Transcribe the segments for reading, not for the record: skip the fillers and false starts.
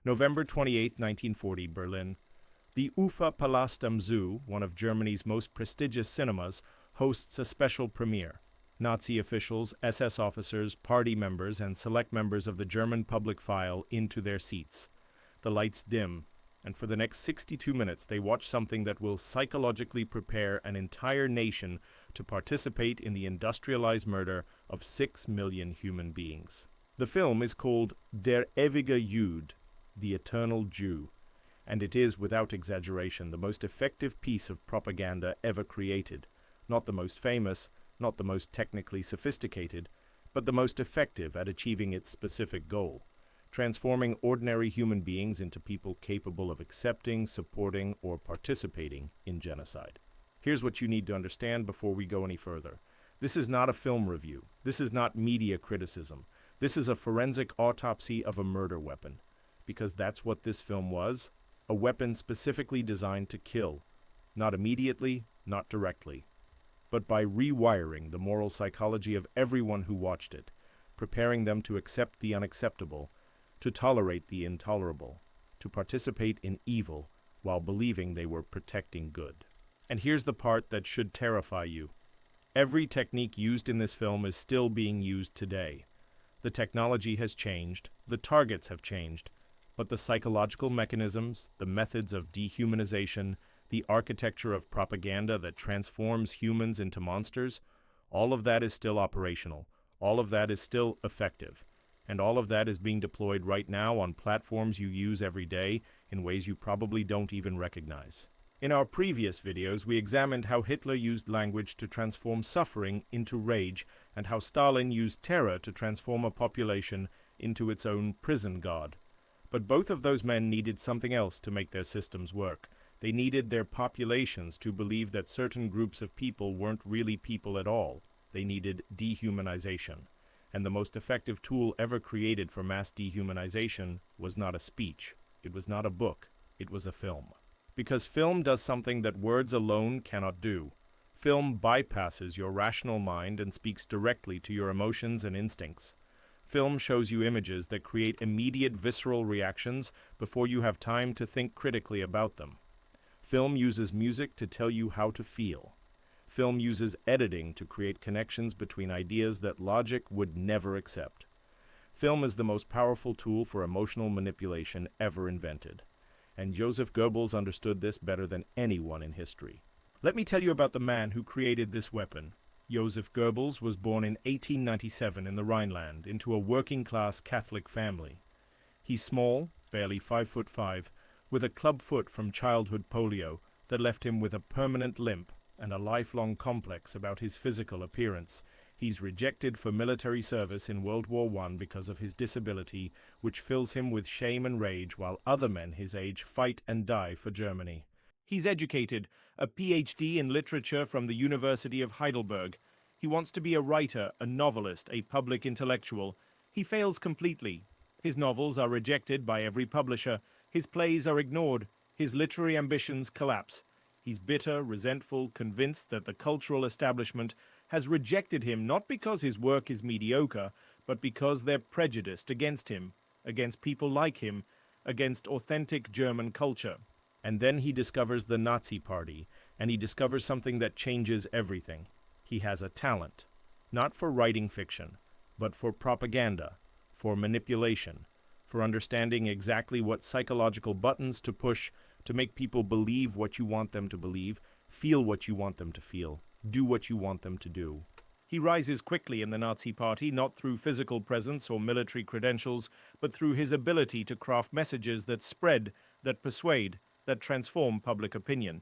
November 28, 1940, Berlin. The Uferpalast am Zoo, one of Germany's most prestigious cinemas, hosts a special premiere. Nazi officials, SS officers, party members, and select members of the German public file into their seats. The lights dim, and for the next 62 minutes they watch something that will psychologically prepare an entire nation to participate in the industrialized murder of 6 million human beings. The film is called Der Ewige Jude, the Eternal Jew, and it is, without exaggeration, the most effective piece of propaganda ever created. Not the most famous, not the most technically sophisticated, but the most effective at achieving its specific goal, transforming ordinary human beings into people capable of accepting, supporting, or participating in genocide. Here's what you need to understand before we go any further. This is not a film review. This is not media criticism. This is a forensic autopsy of a murder weapon, because that's what this film was, a weapon specifically designed to kill, not immediately, not directly, but by rewiring the moral psychology of everyone who watched it, preparing them to accept the unacceptable, to tolerate the intolerable, to participate in evil while believing they were protecting good. And here's the part that should terrify you. Every technique used in this film is still being used today. The technology has changed, the targets have changed, but the psychological mechanisms, the methods of dehumanization, the architecture of propaganda that transforms humans into monsters, all of that is still operational, all of that is still effective, and all of that is being deployed right now on platforms you use every day in ways you probably don't even recognize. In our previous videos, we examined how Hitler used language to transform suffering into rage, and how Stalin used terror to transform a population into its own prison guard. But both of those men needed something else to make their systems work. They needed their populations to believe that certain groups of people weren't really people at all. They needed dehumanization. And the most effective tool ever created for mass dehumanization was not a speech. It was not a book. It was a film. Because film does something that words alone cannot do. Film bypasses your rational mind and speaks directly to your emotions and instincts. Film shows you images that create immediate visceral reactions before you have time to think critically about them. Film uses music to tell you how to feel. Film uses editing to create connections between ideas that logic would never accept. Film is the most powerful tool for emotional manipulation ever invented. And Joseph Goebbels understood this better than anyone in history. Let me tell you about the man who created this weapon. Joseph Goebbels was born in 1897 in the Rhineland into a working-class Catholic family. He's small, barely 5'5", with a club foot from childhood polio that left him with a permanent limp and a lifelong complex about his physical appearance. He's rejected for military service in World War I because of his disability, which fills him with shame and rage while other men his age fight and die for Germany. He's educated, a PhD in literature from the University of Heidelberg. He wants to be a writer, a novelist, a public intellectual. He fails completely. His novels are rejected by every publisher. His plays are ignored. His literary ambitions collapse. He's bitter, resentful, convinced that the cultural establishment has rejected him not because his work is mediocre, but because they're prejudiced against him, against people like him, against authentic German culture. And then he discovers the Nazi Party, and he discovers something that changes everything. He has a talent, not for writing fiction, but for propaganda, for manipulation, for understanding exactly what psychological buttons to push to make people believe what you want them to believe, feel what you want them to feel, do what you want them to do. He rises quickly in the Nazi Party, not through physical presence or military credentials, but through his ability to craft messages that spread, that persuade, that transform public opinion.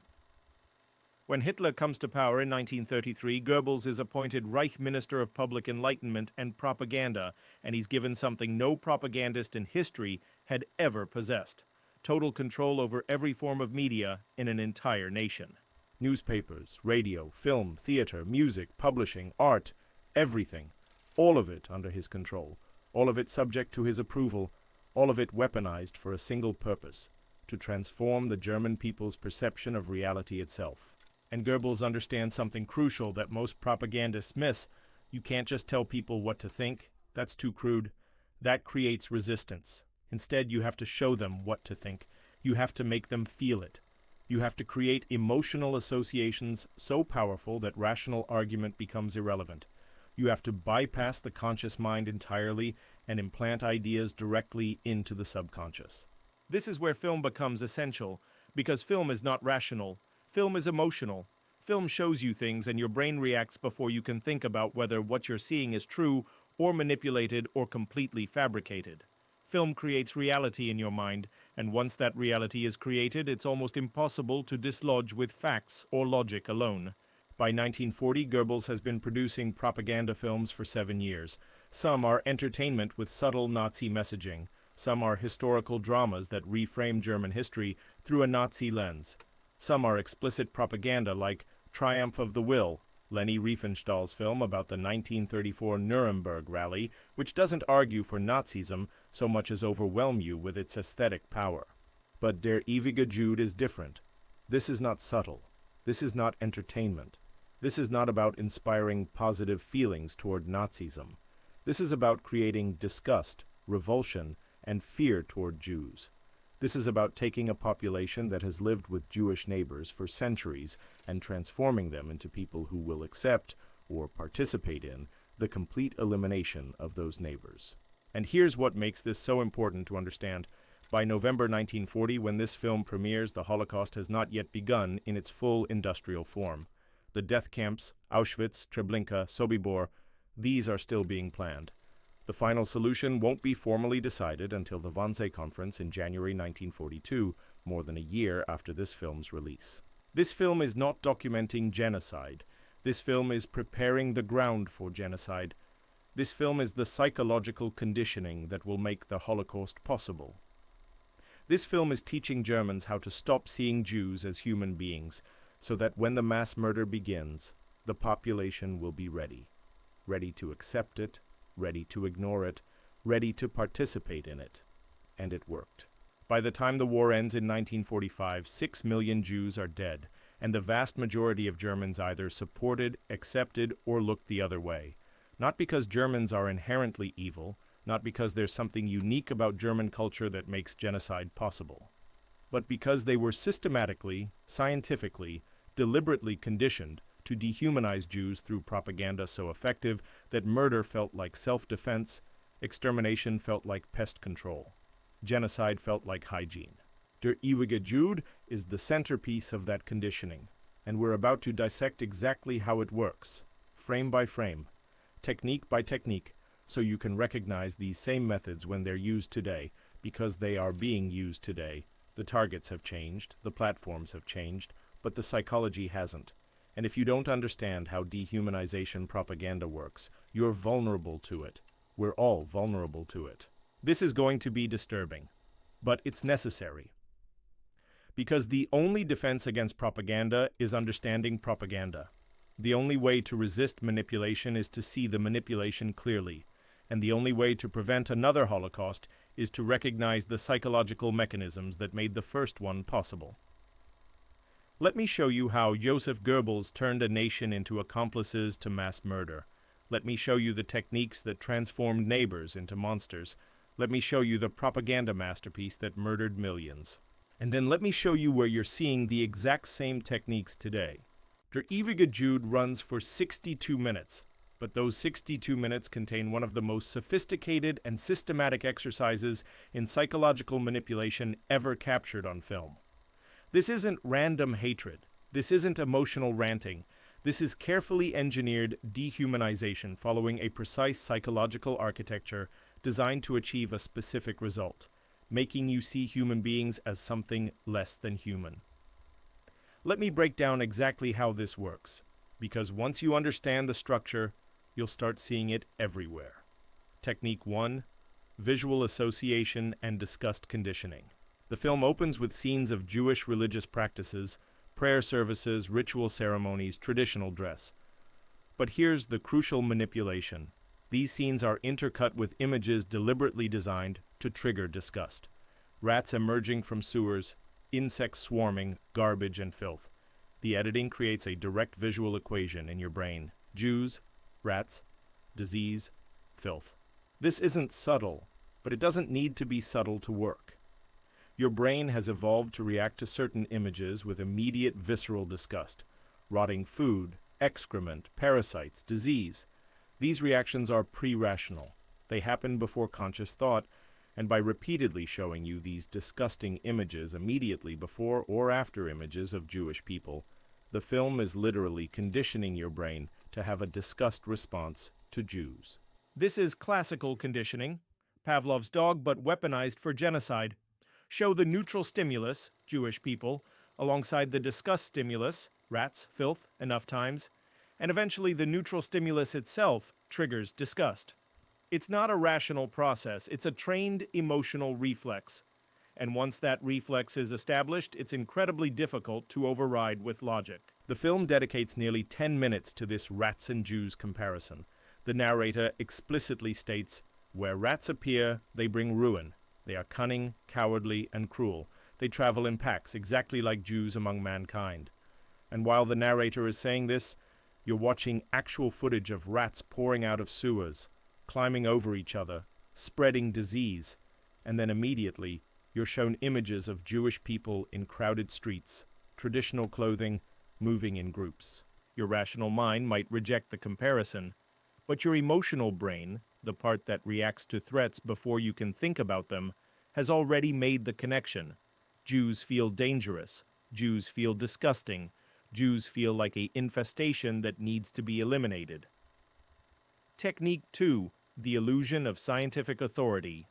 When Hitler comes to power in 1933, Goebbels is appointed Reich Minister of Public Enlightenment and Propaganda, and he's given something no propagandist in history had ever possessed: total control over every form of media in an entire nation. Newspapers, radio, film, theater, music, publishing, art, everything, all of it under his control, all of it subject to his approval, all of it weaponized for a single purpose: to transform the German people's perception of reality itself. And Goebbels understands something crucial that most propagandists miss. You can't just tell people what to think. That's too crude. That creates resistance. Instead, you have to show them what to think. You have to make them feel it. You have to create emotional associations so powerful that rational argument becomes irrelevant. You have to bypass the conscious mind entirely and implant ideas directly into the subconscious. This is where film becomes essential, because film is not rational. Film is emotional. Film shows you things and your brain reacts before you can think about whether what you're seeing is true or manipulated or completely fabricated. Film creates reality in your mind, and once that reality is created, it's almost impossible to dislodge with facts or logic alone. By 1940, Goebbels has been producing propaganda films for 7 years. Some are entertainment with subtle Nazi messaging. Some are historical dramas that reframe German history through a Nazi lens. Some are explicit propaganda like Triumph of the Will, Leni Riefenstahl's film about the 1934 Nuremberg rally, which doesn't argue for Nazism so much as overwhelm you with its aesthetic power. But Der Ewige Jude is different. This is not subtle. This is not entertainment. This is not about inspiring positive feelings toward Nazism. This is about creating disgust, revulsion, and fear toward Jews. This is about taking a population that has lived with Jewish neighbors for centuries and transforming them into people who will accept, or participate in, the complete elimination of those neighbors. And here's what makes this so important to understand. By November 1940, when this film premieres, the Holocaust has not yet begun in its full industrial form. The death camps, Auschwitz, Treblinka, Sobibor, these are still being planned. The final solution won't be formally decided until the Wannsee Conference in January 1942, more than a year after this film's release. This film is not documenting genocide. This film is preparing the ground for genocide. This film is the psychological conditioning that will make the Holocaust possible. This film is teaching Germans how to stop seeing Jews as human beings, so that when the mass murder begins, the population will be ready. Ready to accept it, ready to ignore it, ready to participate in it. And it worked. By the time the war ends in 1945, 6 million Jews are dead, and the vast majority of Germans either supported, accepted, or looked the other way. Not because Germans are inherently evil, not because there's something unique about German culture that makes genocide possible, but because they were systematically, scientifically, deliberately conditioned to dehumanize Jews through propaganda so effective that murder felt like self-defense, extermination felt like pest control, genocide felt like hygiene. Der Ewige Jude is the centerpiece of that conditioning, and we're about to dissect exactly how it works, frame by frame, technique by technique, so you can recognize these same methods when they're used today, because they are being used today. The targets have changed, the platforms have changed, but the psychology hasn't. And if you don't understand how dehumanization propaganda works, you're vulnerable to it. We're all vulnerable to it. This is going to be disturbing, but it's necessary. Because the only defense against propaganda is understanding propaganda. The only way to resist manipulation is to see the manipulation clearly, and the only way to prevent another Holocaust is to recognize the psychological mechanisms that made the first one possible. Let me show you how Joseph Goebbels turned a nation into accomplices to mass murder. Let me show you the techniques that transformed neighbors into monsters. Let me show you the propaganda masterpiece that murdered millions. And then let me show you where you're seeing the exact same techniques today. Der Ewige Jude runs for 62 minutes, but those 62 minutes contain one of the most sophisticated and systematic exercises in psychological manipulation ever captured on film. This isn't random hatred. This isn't emotional ranting. This is carefully engineered dehumanization following a precise psychological architecture designed to achieve a specific result, making you see human beings as something less than human. Let me break down exactly how this works, because once you understand the structure, you'll start seeing it everywhere. Technique 1, visual association and disgust conditioning. The film opens with scenes of Jewish religious practices, prayer services, ritual ceremonies, traditional dress. But here's the crucial manipulation. These scenes are intercut with images deliberately designed to trigger disgust. Rats emerging from sewers, insects swarming, garbage and filth. The editing creates a direct visual equation in your brain. Jews, rats, disease, filth. This isn't subtle, but it doesn't need to be subtle to work. Your brain has evolved to react to certain images with immediate visceral disgust. Rotting food, excrement, parasites, disease. These reactions are pre-rational. They happen before conscious thought, and by repeatedly showing you these disgusting images immediately before or after images of Jewish people, the film is literally conditioning your brain to have a disgust response to Jews. This is classical conditioning, Pavlov's dog but weaponized for genocide. Show the neutral stimulus, Jewish people, alongside the disgust stimulus, rats, filth, enough times, and eventually the neutral stimulus itself triggers disgust. It's not a rational process, it's a trained emotional reflex. And once that reflex is established, it's incredibly difficult to override with logic. The film dedicates nearly 10 minutes to this rats and Jews comparison. The narrator explicitly states, "Where rats appear, they bring ruin. They are cunning, cowardly, and cruel. They travel in packs, exactly like Jews among mankind." And while the narrator is saying this, you're watching actual footage of rats pouring out of sewers, climbing over each other, spreading disease, and then immediately you're shown images of Jewish people in crowded streets, traditional clothing, moving in groups. Your rational mind might reject the comparison, but your emotional brain, the part that reacts to threats before you can think about them, has already made the connection. Jews feel dangerous. Jews feel disgusting. Jews feel like an infestation that needs to be eliminated. Technique 2. The illusion of scientific authority.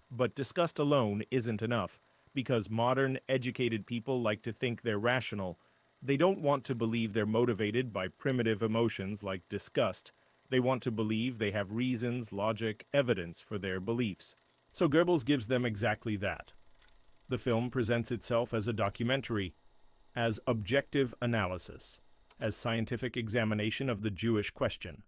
But disgust alone isn't enough, because modern, educated people like to think they're rational. They don't want to believe they're motivated by primitive emotions like disgust. They want to believe they have reasons, logic, evidence for their beliefs. So Goebbels gives them exactly that. The film presents itself as a documentary, as objective analysis, as scientific examination of the Jewish question.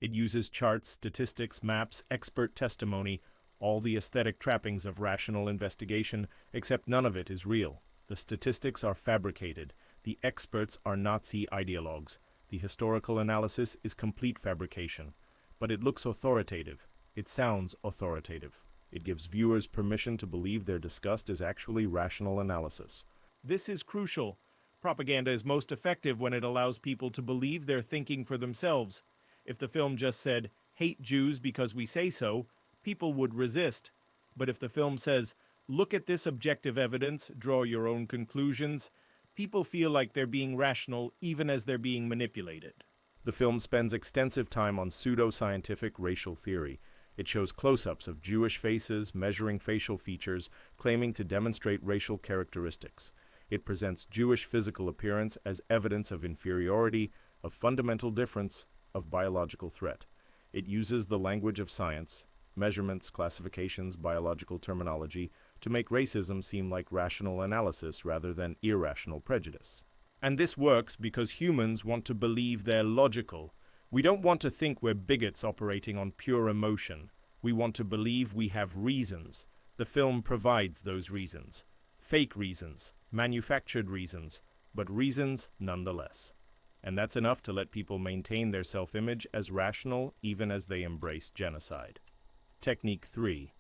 It uses charts, statistics, maps, expert testimony, all the aesthetic trappings of rational investigation, except none of it is real. The statistics are fabricated. The experts are Nazi ideologues. The historical analysis is complete fabrication. But it looks authoritative. It sounds authoritative. It gives viewers permission to believe their disgust is actually rational analysis. This is crucial. Propaganda is most effective when it allows people to believe they're thinking for themselves. If the film just said, "Hate Jews because we say so," people would resist. But if the film says, "Look at this objective evidence, draw your own conclusions," people feel like they're being rational even as they're being manipulated. The film spends extensive time on pseudo-scientific racial theory. It shows close-ups of Jewish faces, measuring facial features, claiming to demonstrate racial characteristics. It presents Jewish physical appearance as evidence of inferiority, of fundamental difference, of biological threat. It uses the language of science, measurements, classifications, biological terminology, to make racism seem like rational analysis rather than irrational prejudice. And this works because humans want to believe they're logical. We don't want to think we're bigots operating on pure emotion. We want to believe we have reasons. The film provides those reasons. Fake reasons, manufactured reasons, but reasons nonetheless. And that's enough to let people maintain their self-image as rational even as they embrace genocide. Technique 3.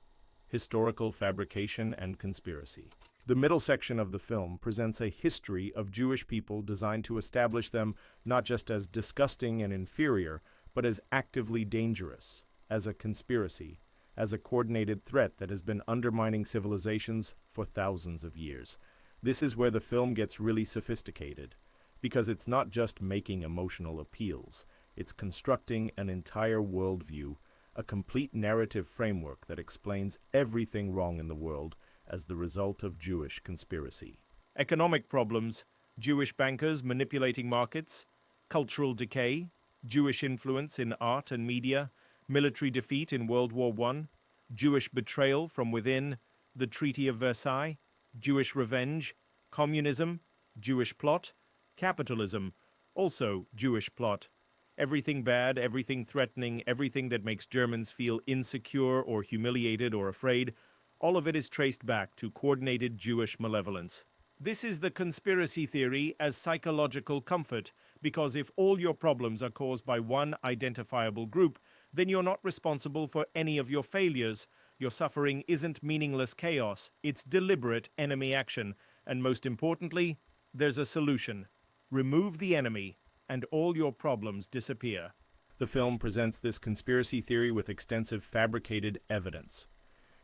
Historical fabrication and conspiracy. The middle section of the film presents a history of Jewish people designed to establish them not just as disgusting and inferior, but as actively dangerous, as a conspiracy, as a coordinated threat that has been undermining civilizations for thousands of years. This is where the film gets really sophisticated, because it's not just making emotional appeals, it's constructing an entire worldview, a complete narrative framework that explains everything wrong in the world as the result of Jewish conspiracy. Economic problems, Jewish bankers manipulating markets, cultural decay, Jewish influence in art and media, military defeat in World War I, Jewish betrayal from within, the Treaty of Versailles, Jewish revenge, communism, Jewish plot, capitalism, also Jewish plot. Everything bad, everything threatening, everything that makes Germans feel insecure or humiliated or afraid, all of it is traced back to coordinated Jewish malevolence. This is the conspiracy theory as psychological comfort, because if all your problems are caused by one identifiable group, then you're not responsible for any of your failures. Your suffering isn't meaningless chaos, it's deliberate enemy action. And most importantly, there's a solution. Remove the enemy, and all your problems disappear. The film presents this conspiracy theory with extensive fabricated evidence.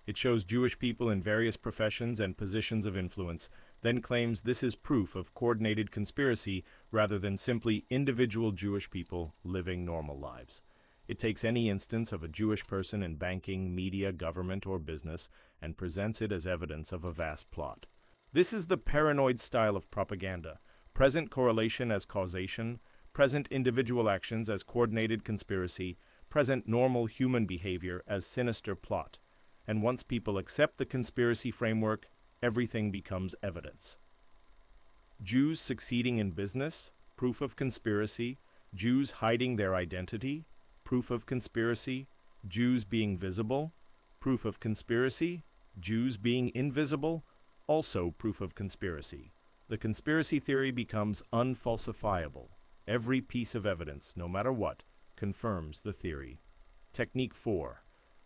It shows Jewish people in various professions and positions of influence, then claims this is proof of coordinated conspiracy rather than simply individual Jewish people living normal lives. It takes any instance of a Jewish person in banking, media, government, or business and presents it as evidence of a vast plot. This is the paranoid style of propaganda. Present correlation as causation, present individual actions as coordinated conspiracy, present normal human behavior as sinister plot. And once people accept the conspiracy framework, everything becomes evidence. Jews succeeding in business, proof of conspiracy. Jews hiding their identity, proof of conspiracy. Jews being visible, proof of conspiracy. Jews being invisible, also proof of conspiracy. The conspiracy theory becomes unfalsifiable. Every piece of evidence, no matter what, confirms the theory. Technique 4.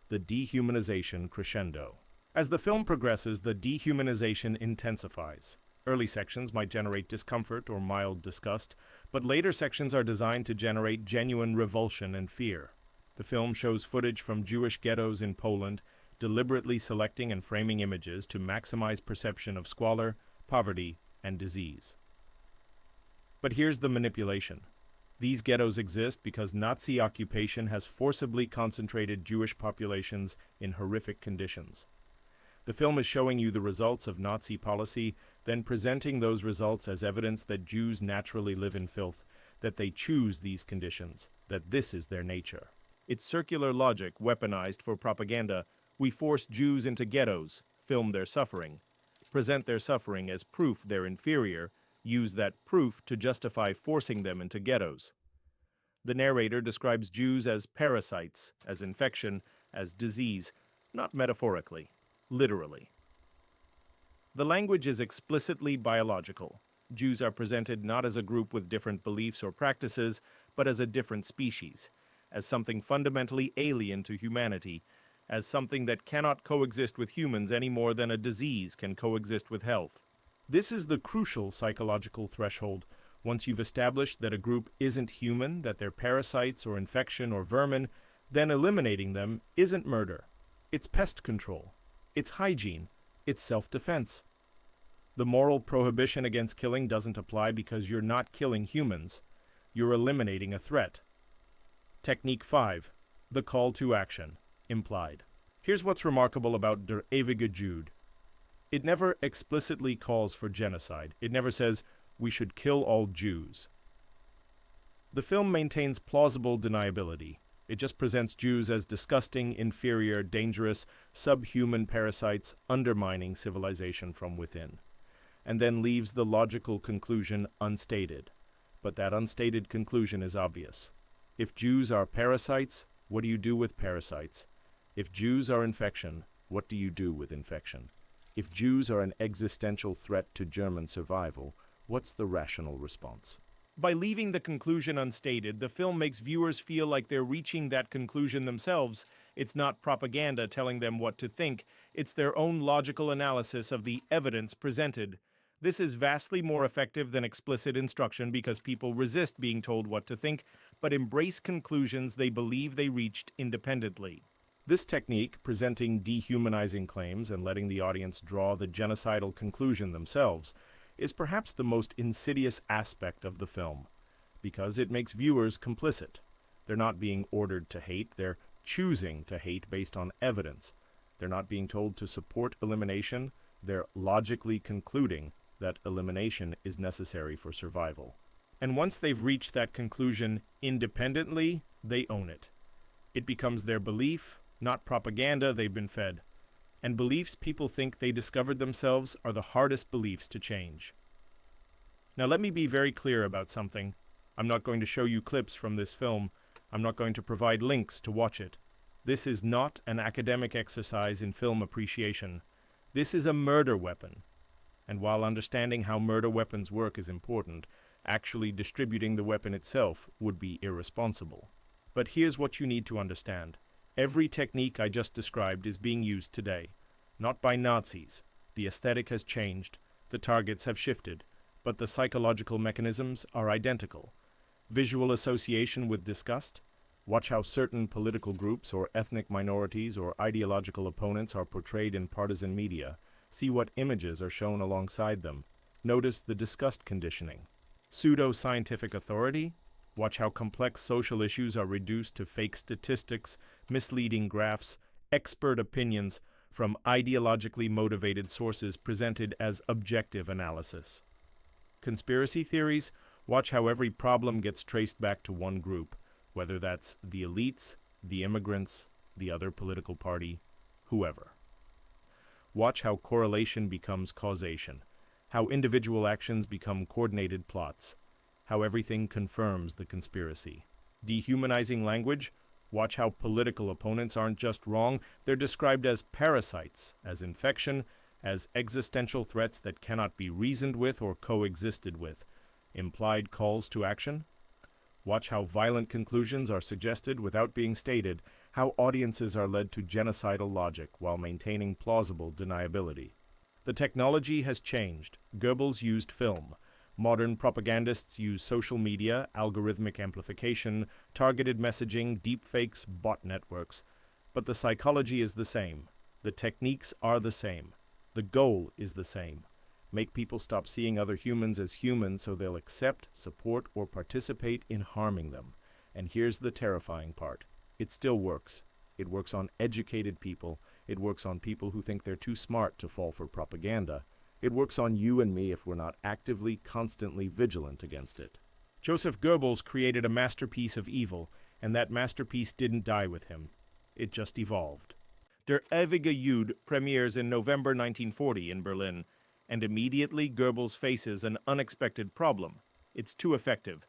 The dehumanization crescendo. As the film progresses, the dehumanization intensifies. Early sections might generate discomfort or mild disgust, but later sections are designed to generate genuine revulsion and fear. The film shows footage from Jewish ghettos in Poland, deliberately selecting and framing images to maximize perception of squalor, poverty, and disease. But here's the manipulation. These ghettos exist because Nazi occupation has forcibly concentrated Jewish populations in horrific conditions. The film is showing you the results of Nazi policy, then presenting those results as evidence that Jews naturally live in filth, that they choose these conditions, that this is their nature. It's circular logic weaponized for propaganda. We force Jews into ghettos, film their suffering, present their suffering as proof they're inferior, use that proof to justify forcing them into ghettos. The narrator describes Jews as parasites, as infection, as disease, not metaphorically, literally. The language is explicitly biological. Jews are presented not as a group with different beliefs or practices, but as a different species, as something fundamentally alien to humanity, as something that cannot coexist with humans any more than a disease can coexist with health. This is the crucial psychological threshold. Once you've established that a group isn't human, that they're parasites or infection or vermin, then eliminating them isn't murder. It's pest control. It's hygiene. It's self-defense. The moral prohibition against killing doesn't apply because you're not killing humans. You're eliminating a threat. Technique 5. The call to action. Implied. Here's what's remarkable about Der Ewige Jude. It never explicitly calls for genocide. It never says, we should kill all Jews. The film maintains plausible deniability. It just presents Jews as disgusting, inferior, dangerous, subhuman parasites undermining civilization from within, and then leaves the logical conclusion unstated. But that unstated conclusion is obvious. If Jews are parasites, what do you do with parasites? If Jews are infection, what do you do with infection? If Jews are an existential threat to German survival, what's the rational response? By leaving the conclusion unstated, the film makes viewers feel like they're reaching that conclusion themselves. It's not propaganda telling them what to think. It's their own logical analysis of the evidence presented. This is vastly more effective than explicit instruction because people resist being told what to think, but embrace conclusions they believe they reached independently. This technique, presenting dehumanizing claims and letting the audience draw the genocidal conclusion themselves, is perhaps the most insidious aspect of the film, because it makes viewers complicit. They're not being ordered to hate, they're choosing to hate based on evidence. They're not being told to support elimination, they're logically concluding that elimination is necessary for survival. And once they've reached that conclusion independently, they own it. It becomes their belief, not propaganda they've been fed. And beliefs people think they discovered themselves are the hardest beliefs to change. Now let me be very clear about something. I'm not going to show you clips from this film. I'm not going to provide links to watch it. This is not an academic exercise in film appreciation. This is a murder weapon. And while understanding how murder weapons work is important, actually distributing the weapon itself would be irresponsible. But here's what you need to understand. Every technique I just described is being used today. Not by Nazis. The aesthetic has changed, the targets have shifted, but the psychological mechanisms are identical. Visual association with disgust. Watch how certain political groups or ethnic minorities or ideological opponents are portrayed in partisan media. See what images are shown alongside them. Notice the disgust conditioning. Pseudo-scientific authority. Watch how complex social issues are reduced to fake statistics, misleading graphs, expert opinions from ideologically motivated sources presented as objective analysis. Conspiracy theories. Watch how every problem gets traced back to one group, whether that's the elites, the immigrants, the other political party, whoever. Watch how correlation becomes causation, how individual actions become coordinated plots, how everything confirms the conspiracy. Dehumanizing language. Watch how political opponents aren't just wrong, they're described as parasites, as infection, as existential threats that cannot be reasoned with or coexisted with. Implied calls to action. Watch how violent conclusions are suggested without being stated, how audiences are led to genocidal logic while maintaining plausible deniability. The technology has changed. Goebbels used film. Modern propagandists use social media, algorithmic amplification, targeted messaging, deepfakes, bot networks. But the psychology is the same. The techniques are the same. The goal is the same. Make people stop seeing other humans as human so they'll accept, support, or participate in harming them. And here's the terrifying part. It still works. It works on educated people. It works on people who think they're too smart to fall for propaganda. It works on you and me if we're not actively, constantly vigilant against it. Joseph Goebbels created a masterpiece of evil, and that masterpiece didn't die with him. It just evolved. Der Ewige Jude premieres in November 1940 in Berlin, and immediately Goebbels faces an unexpected problem. It's too effective.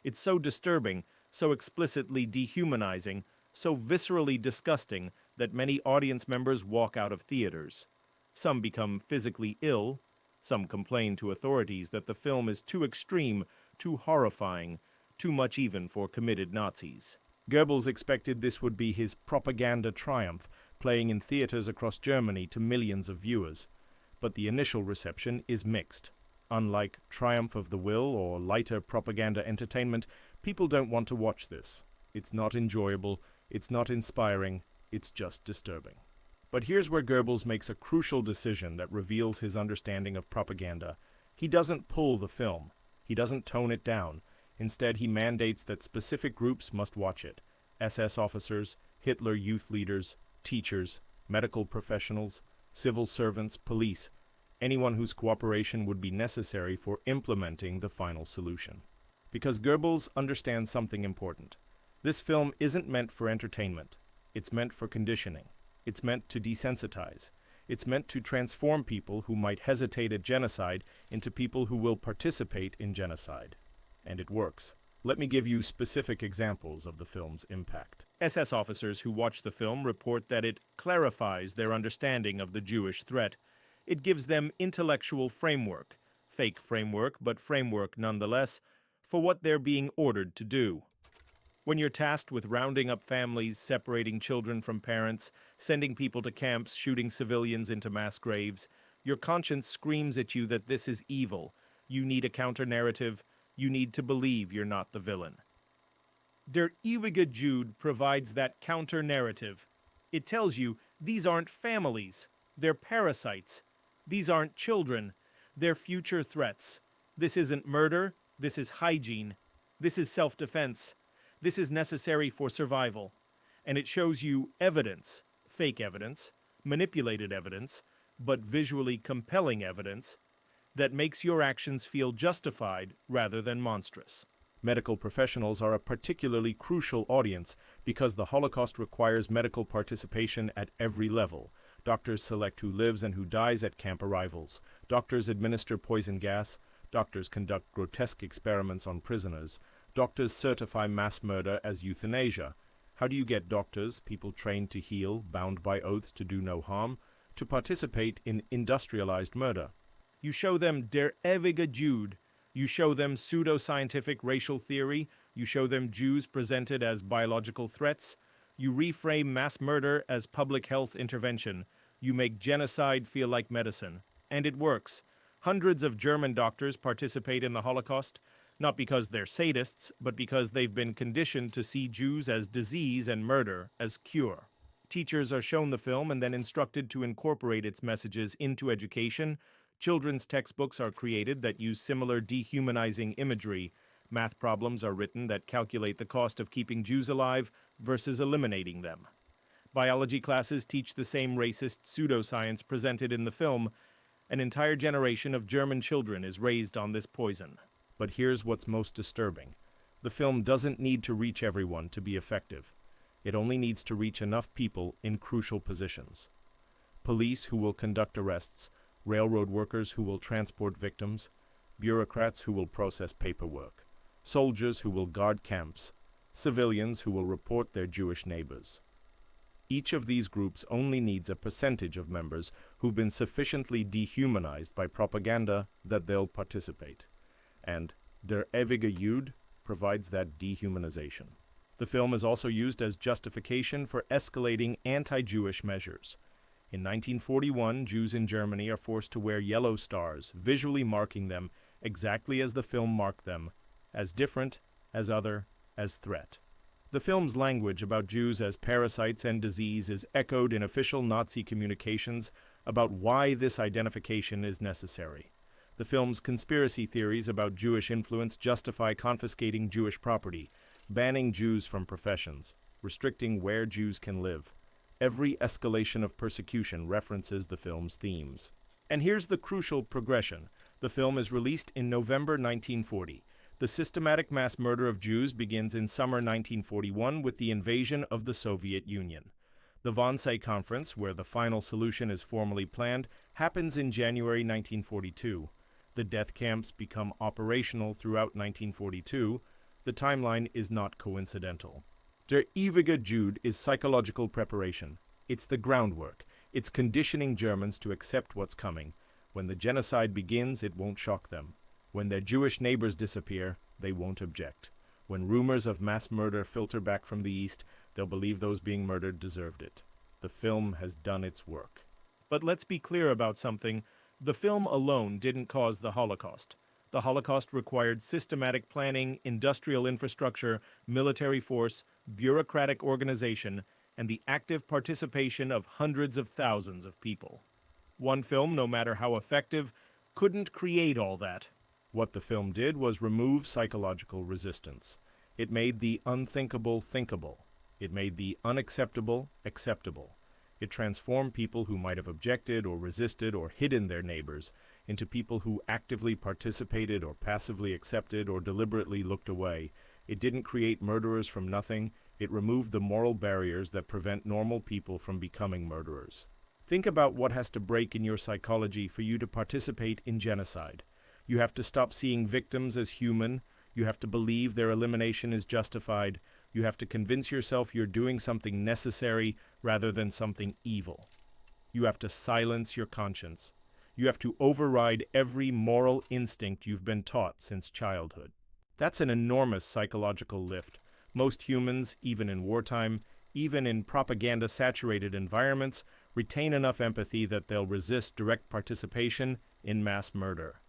It's so disturbing, so explicitly dehumanizing, so viscerally disgusting that many audience members walk out of theaters. Some become physically ill. Some complain to authorities that the film is too extreme, too horrifying, too much even for committed Nazis. Goebbels expected this would be his propaganda triumph, playing in theaters across Germany to millions of viewers. But the initial reception is mixed. Unlike Triumph of the Will or lighter propaganda entertainment, people don't want to watch this. It's not enjoyable, it's not inspiring, it's just disturbing. But here's where Goebbels makes a crucial decision that reveals his understanding of propaganda. He doesn't pull the film. He doesn't tone it down. Instead, he mandates that specific groups must watch it. SS officers, Hitler youth leaders, teachers, medical professionals, civil servants, police, anyone whose cooperation would be necessary for implementing the final solution. Because Goebbels understands something important. This film isn't meant for entertainment. It's meant for conditioning. It's meant to desensitize. It's meant to transform people who might hesitate at genocide into people who will participate in genocide. And it works. Let me give you specific examples of the film's impact. SS officers who watch the film report that it clarifies their understanding of the Jewish threat. It gives them intellectual framework, fake framework, but framework nonetheless, for what they're being ordered to do. When you're tasked with rounding up families, separating children from parents, sending people to camps, shooting civilians into mass graves, your conscience screams at you that this is evil. You need a counter-narrative. You need to believe you're not the villain. Der Ewige Jude provides that counter-narrative. It tells you these aren't families. They're parasites. These aren't children. They're future threats. This isn't murder. This is hygiene. This is self-defense. This is necessary for survival. And it shows you evidence, fake evidence, manipulated evidence, but visually compelling evidence that makes your actions feel justified rather than monstrous. Medical professionals are a particularly crucial audience because the Holocaust requires medical participation at every level. Doctors select who lives and who dies at camp arrivals. Doctors administer poison gas. Doctors conduct grotesque experiments on prisoners. Doctors certify mass murder as euthanasia. How do you get doctors, people trained to heal, bound by oaths to do no harm, to participate in industrialized murder? You show them Der Ewige Jude. You show them pseudo-scientific racial theory. You show them Jews presented as biological threats. You reframe mass murder as public health intervention. You make genocide feel like medicine. And it works. Hundreds of German doctors participate in the Holocaust, not because they're sadists, but because they've been conditioned to see Jews as disease and murder as cure. Teachers are shown the film and then instructed to incorporate its messages into education. Children's textbooks are created that use similar dehumanizing imagery. Math problems are written that calculate the cost of keeping Jews alive versus eliminating them. Biology classes teach the same racist pseudoscience presented in the film. An entire generation of German children is raised on this poison. But here's what's most disturbing. The film doesn't need to reach everyone to be effective. It only needs to reach enough people in crucial positions. Police who will conduct arrests, railroad workers who will transport victims, bureaucrats who will process paperwork, soldiers who will guard camps, civilians who will report their Jewish neighbors. Each of these groups only needs a percentage of members who've been sufficiently dehumanized by propaganda that they'll participate. And Der Ewige Jude provides that dehumanization. The film is also used as justification for escalating anti-Jewish measures. In 1941, Jews in Germany are forced to wear yellow stars, visually marking them exactly as the film marked them, as different, as other, as threat. The film's language about Jews as parasites and disease is echoed in official Nazi communications about why this identification is necessary. The film's conspiracy theories about Jewish influence justify confiscating Jewish property, banning Jews from professions, restricting where Jews can live. Every escalation of persecution references the film's themes. And here's the crucial progression. The film is released in November 1940. The systematic mass murder of Jews begins in summer 1941 with the invasion of the Soviet Union. The Wannsee Conference, where the final solution is formally planned, happens in January 1942. The death camps become operational throughout 1942. The timeline is not coincidental. Der Ewige Jude is psychological preparation. It's the groundwork. It's conditioning Germans to accept what's coming. When the genocide begins, it won't shock them. When their Jewish neighbors disappear, they won't object. When rumors of mass murder filter back from the East, they'll believe those being murdered deserved it. The film has done its work. But let's be clear about something. The film alone didn't cause the Holocaust. The Holocaust required systematic planning, industrial infrastructure, military force, bureaucratic organization, and the active participation of hundreds of thousands of people. One film, no matter how effective, couldn't create all that. What the film did was remove psychological resistance. It made the unthinkable thinkable. It made the unacceptable acceptable. It transformed people who might have objected or resisted or hidden their neighbors into people who actively participated or passively accepted or deliberately looked away. It didn't create murderers from nothing. It removed the moral barriers that prevent normal people from becoming murderers. Think about what has to break in your psychology for you to participate in genocide. You have to stop seeing victims as human. You have to believe their elimination is justified. You have to convince yourself you're doing something necessary rather than something evil. You have to silence your conscience. You have to override every moral instinct you've been taught since childhood. That's an enormous psychological lift. Most humans, even in wartime, even in propaganda-saturated environments, retain enough empathy that they'll resist direct participation in mass murder.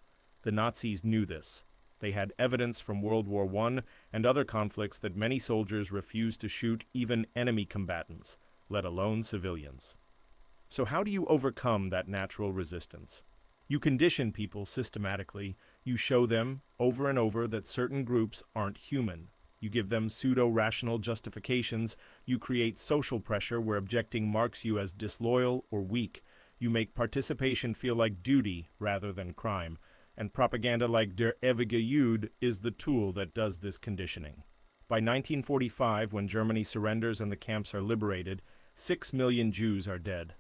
The Nazis knew this. They had evidence from World War I and other conflicts that many soldiers refused to shoot even enemy combatants, let alone civilians. So how do you overcome that natural resistance? You condition people systematically. You show them, over and over, that certain groups aren't human. You give them pseudo-rational justifications. You create social pressure where objecting marks you as disloyal or weak. You make participation feel like duty rather than crime. And propaganda like Der Ewige Jude is the tool that does this conditioning. By 1945, when Germany surrenders and the camps are liberated, 6 million Jews are dead.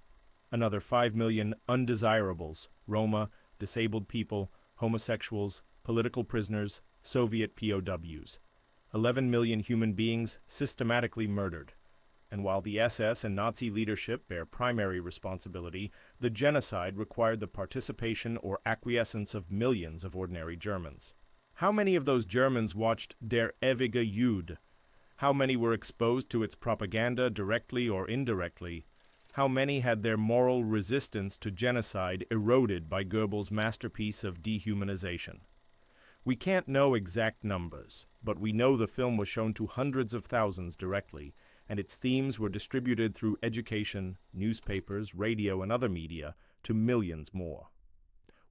Another 5 million undesirables, Roma, disabled people, homosexuals, political prisoners, Soviet POWs. 11 million human beings systematically murdered. And while the SS and Nazi leadership bear primary responsibility, the genocide required the participation or acquiescence of millions of ordinary Germans. How many of those Germans watched Der Ewige Jude? How many were exposed to its propaganda directly or indirectly? How many had their moral resistance to genocide eroded by Goebbels' masterpiece of dehumanization? We can't know exact numbers, but we know the film was shown to hundreds of thousands directly, and its themes were distributed through education, newspapers, radio, and other media to millions more.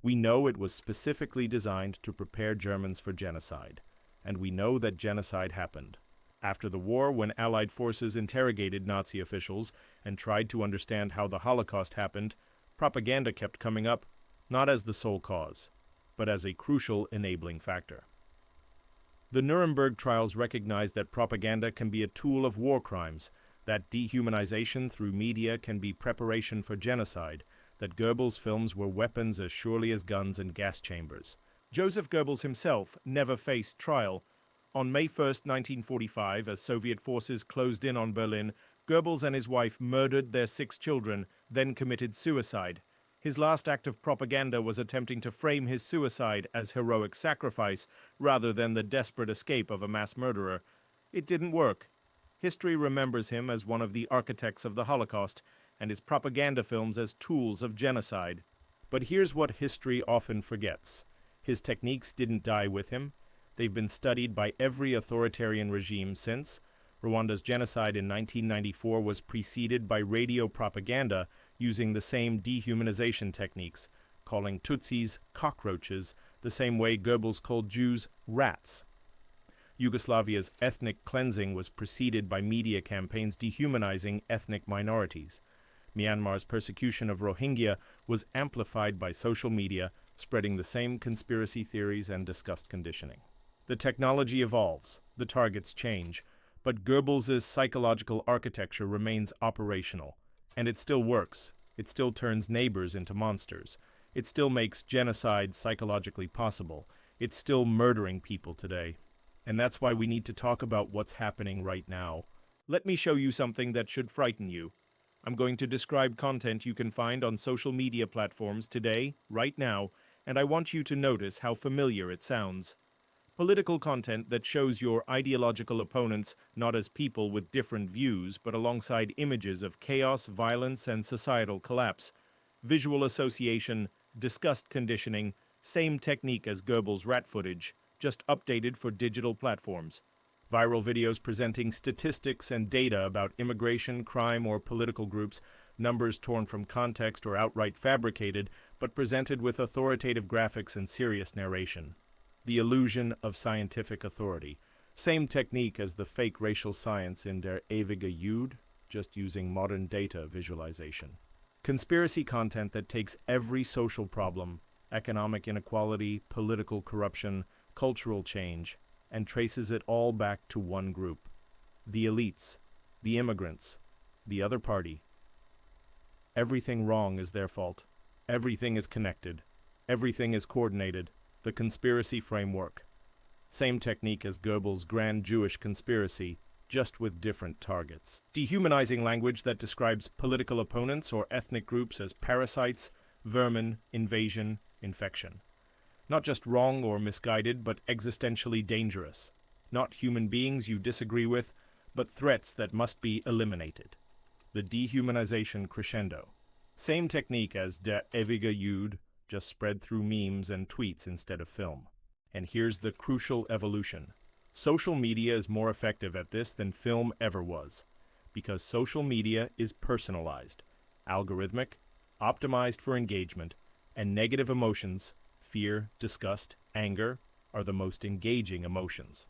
We know it was specifically designed to prepare Germans for genocide, and we know that genocide happened. After the war, when Allied forces interrogated Nazi officials and tried to understand how the Holocaust happened, propaganda kept coming up, not as the sole cause, but as a crucial enabling factor. The Nuremberg trials recognized that propaganda can be a tool of war crimes, that dehumanization through media can be preparation for genocide, that Goebbels' films were weapons as surely as guns and gas chambers. Joseph Goebbels himself never faced trial. On May 1, 1945, as Soviet forces closed in on Berlin, Goebbels and his wife murdered their 6 children, then committed suicide. His last act of propaganda was attempting to frame his suicide as heroic sacrifice rather than the desperate escape of a mass murderer. It didn't work. History remembers him as one of the architects of the Holocaust and his propaganda films as tools of genocide. But here's what history often forgets. His techniques didn't die with him. They've been studied by every authoritarian regime since. Rwanda's genocide in 1994 was preceded by radio propaganda using the same dehumanization techniques, calling Tutsis cockroaches the same way Goebbels called Jews rats. Yugoslavia's ethnic cleansing was preceded by media campaigns dehumanizing ethnic minorities. Myanmar's persecution of Rohingya was amplified by social media, spreading the same conspiracy theories and disgust conditioning. The technology evolves, the targets change, but Goebbels' psychological architecture remains operational, and it still works. It still turns neighbors into monsters. It still makes genocide psychologically possible. It's still murdering people today. And that's why we need to talk about what's happening right now. Let me show you something that should frighten you. I'm going to describe content you can find on social media platforms today, right now, and I want you to notice how familiar it sounds. Political content that shows your ideological opponents not as people with different views, but alongside images of chaos, violence, and societal collapse. Visual association, disgust conditioning, same technique as Goebbels' rat footage, just updated for digital platforms. Viral videos presenting statistics and data about immigration, crime, or political groups, numbers torn from context or outright fabricated, but presented with authoritative graphics and serious narration. The illusion of scientific authority. Same technique as the fake racial science in der Ewige Jude, just using modern data visualization. Conspiracy content that takes every social problem, economic inequality, political corruption, cultural change, and traces it all back to one group. The elites, the immigrants, the other party. Everything wrong is their fault. Everything is connected. Everything is coordinated. The conspiracy framework. Same technique as Goebbels' grand Jewish conspiracy, just with different targets. Dehumanizing language that describes political opponents or ethnic groups as parasites, vermin, invasion, infection. Not just wrong or misguided, but existentially dangerous. Not human beings you disagree with, but threats that must be eliminated. The dehumanization crescendo. Same technique as der Ewige Jude, just spread through memes and tweets instead of film. And here's the crucial evolution. Social media is more effective at this than film ever was, because social media is personalized, algorithmic, optimized for engagement, and negative emotions, fear, disgust, anger, are the most engaging emotions.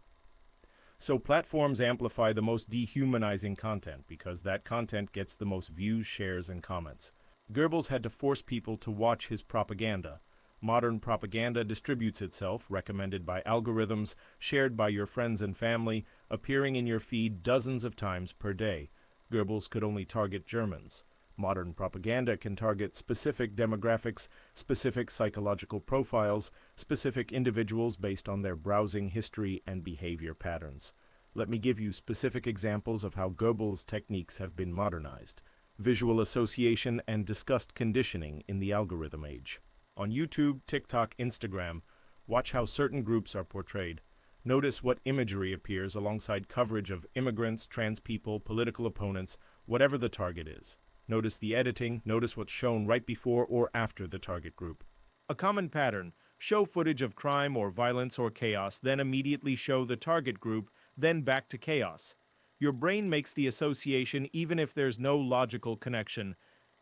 So platforms amplify the most dehumanizing content because that content gets the most views, shares, and comments. Goebbels had to force people to watch his propaganda. Modern propaganda distributes itself, recommended by algorithms, shared by your friends and family, appearing in your feed dozens of times per day. Goebbels could only target Germans. Modern propaganda can target specific demographics, specific psychological profiles, specific individuals based on their browsing history and behavior patterns. Let me give you specific examples of how Goebbels' techniques have been modernized. Visual association and disgust conditioning in the algorithm age. On YouTube, TikTok, Instagram, watch how certain groups are portrayed. Notice what imagery appears alongside coverage of immigrants, trans people, political opponents, whatever the target is. Notice the editing, notice what's shown right before or after the target group. A common pattern: show footage of crime or violence or chaos, then immediately show the target group, then back to chaos. Your brain makes the association even if there's no logical connection.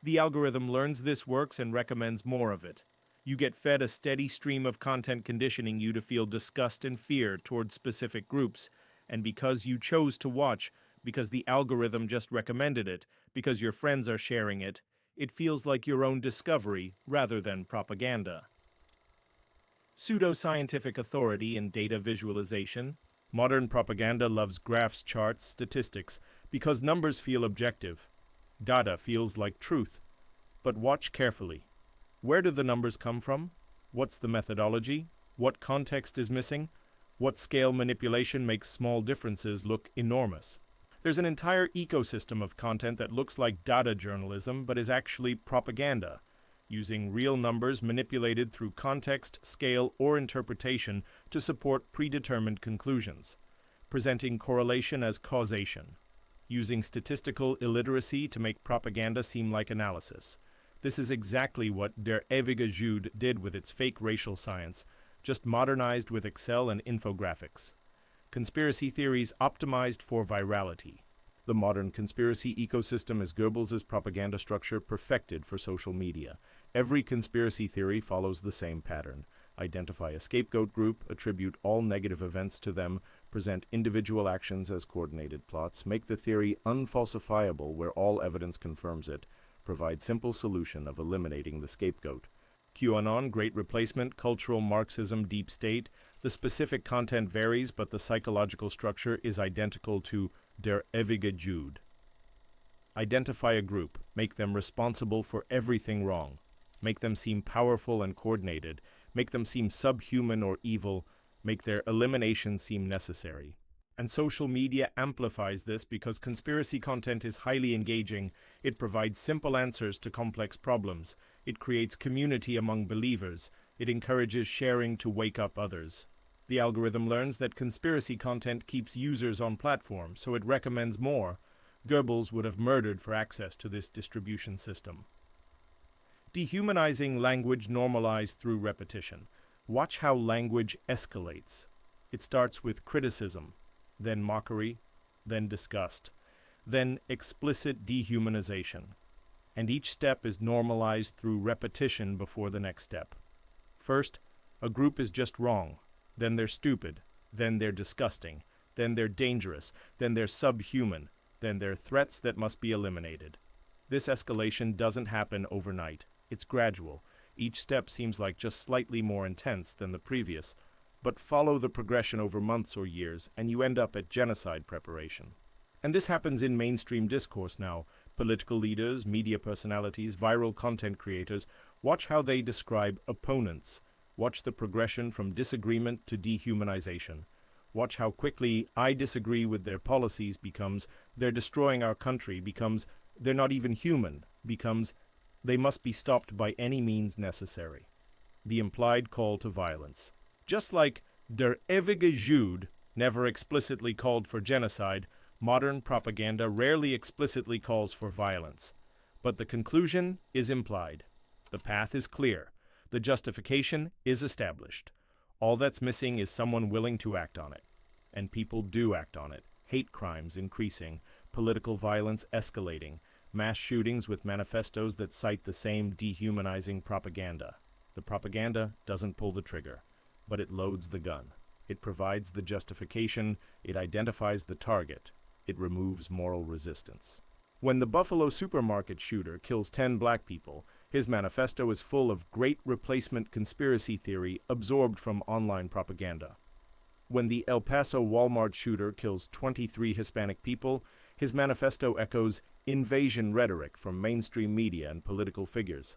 The algorithm learns this works and recommends more of it. You get fed a steady stream of content conditioning you to feel disgust and fear towards specific groups, and because you chose to watch, because the algorithm just recommended it, because your friends are sharing it, it feels like your own discovery rather than propaganda. Pseudo-scientific authority in data visualization. Modern propaganda loves graphs, charts, statistics, because numbers feel objective. Data feels like truth. But watch carefully. Where do the numbers come from? What's the methodology? What context is missing? What scale manipulation makes small differences look enormous? There's an entire ecosystem of content that looks like data journalism but is actually propaganda, using real numbers manipulated through context, scale, or interpretation to support predetermined conclusions, presenting correlation as causation, using statistical illiteracy to make propaganda seem like analysis. This is exactly what der Ewige Jude did with its fake racial science, just modernized with Excel and infographics. Conspiracy theories optimized for virality. The modern conspiracy ecosystem is Goebbels' propaganda structure perfected for social media. Every conspiracy theory follows the same pattern. Identify a scapegoat group, attribute all negative events to them, present individual actions as coordinated plots, make the theory unfalsifiable where all evidence confirms it, provide simple solution of eliminating the scapegoat. QAnon, Great Replacement, Cultural Marxism, Deep State. The specific content varies, but the psychological structure is identical to der Ewige Jude. Identify a group, make them responsible for everything wrong, make them seem powerful and coordinated, make them seem subhuman or evil, make their elimination seem necessary. And social media amplifies this because conspiracy content is highly engaging. It provides simple answers to complex problems. It creates community among believers. It encourages sharing to wake up others. The algorithm learns that conspiracy content keeps users on platform, so it recommends more. Goebbels would have murdered for access to this distribution system. Dehumanizing language normalized through repetition. Watch how language escalates. It starts with criticism, then mockery, then disgust, then explicit dehumanization. And each step is normalized through repetition before the next step. First, a group is just wrong, then they're stupid, then they're disgusting, then they're dangerous, then they're subhuman, then they're threats that must be eliminated. This escalation doesn't happen overnight. It's gradual. Each step seems like just slightly more intense than the previous, but follow the progression over months or years, and you end up at genocide preparation. And this happens in mainstream discourse now. Political leaders, media personalities, viral content creators, watch how they describe opponents. Watch the progression from disagreement to dehumanization. Watch how quickly I disagree with their policies becomes they're destroying our country, becomes they're not even human, becomes they must be stopped by any means necessary. The implied call to violence. Just like der Ewige Jude never explicitly called for genocide, modern propaganda rarely explicitly calls for violence. But the conclusion is implied. The path is clear. The justification is established. All that's missing is someone willing to act on it. And people do act on it. Hate crimes increasing, political violence escalating, mass shootings with manifestos that cite the same dehumanizing propaganda. The propaganda doesn't pull the trigger, but it loads the gun. It provides the justification, it identifies the target, it removes moral resistance. When the Buffalo supermarket shooter kills 10 black people, his manifesto is full of great replacement conspiracy theory absorbed from online propaganda. When the El Paso Walmart shooter kills 23 Hispanic people, his manifesto echoes invasion rhetoric from mainstream media and political figures.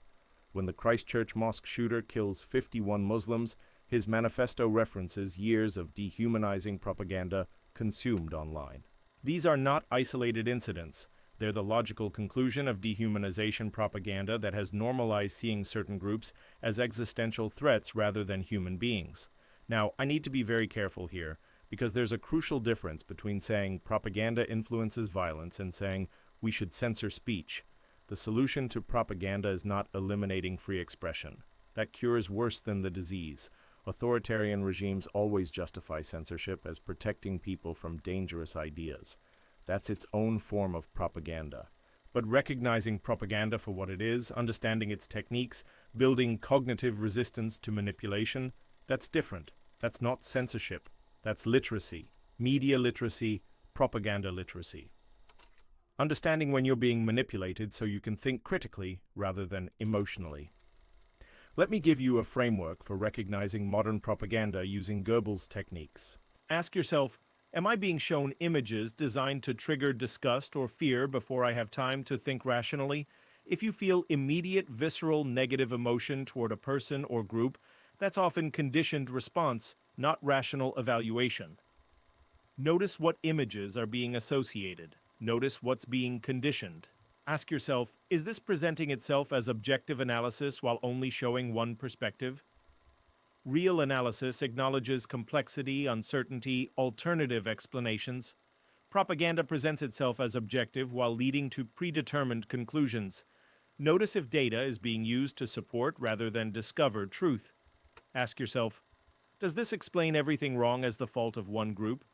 When the Christchurch mosque shooter kills 51 Muslims, his manifesto references years of dehumanizing propaganda consumed online. These are not isolated incidents. They're the logical conclusion of dehumanization propaganda that has normalized seeing certain groups as existential threats rather than human beings. Now, I need to be very careful here. because there's a crucial difference between saying propaganda influences violence and saying we should censor speech. The solution to propaganda is not eliminating free expression. That cure is worse than the disease. Authoritarian regimes always justify censorship as protecting people from dangerous ideas. That's its own form of propaganda. But recognizing propaganda for what it is, understanding its techniques, building cognitive resistance to manipulation, that's different. That's not censorship. That's literacy. Media literacy, propaganda literacy. Understanding when you're being manipulated so you can think critically rather than emotionally. Let me give you a framework for recognizing modern propaganda using Goebbels techniques. Ask yourself, am I being shown images designed to trigger disgust or fear before I have time to think rationally? If you feel immediate, visceral, negative emotion toward a person or group, that's often conditioned response, not rational evaluation. Notice what images are being associated. Notice what's being conditioned. Ask yourself, is this presenting itself as objective analysis while only showing one perspective? Real analysis acknowledges complexity, uncertainty, alternative explanations. Propaganda presents itself as objective while leading to predetermined conclusions. Notice if data is being used to support rather than discover truth. Ask yourself, does this explain everything wrong as the fault of one group?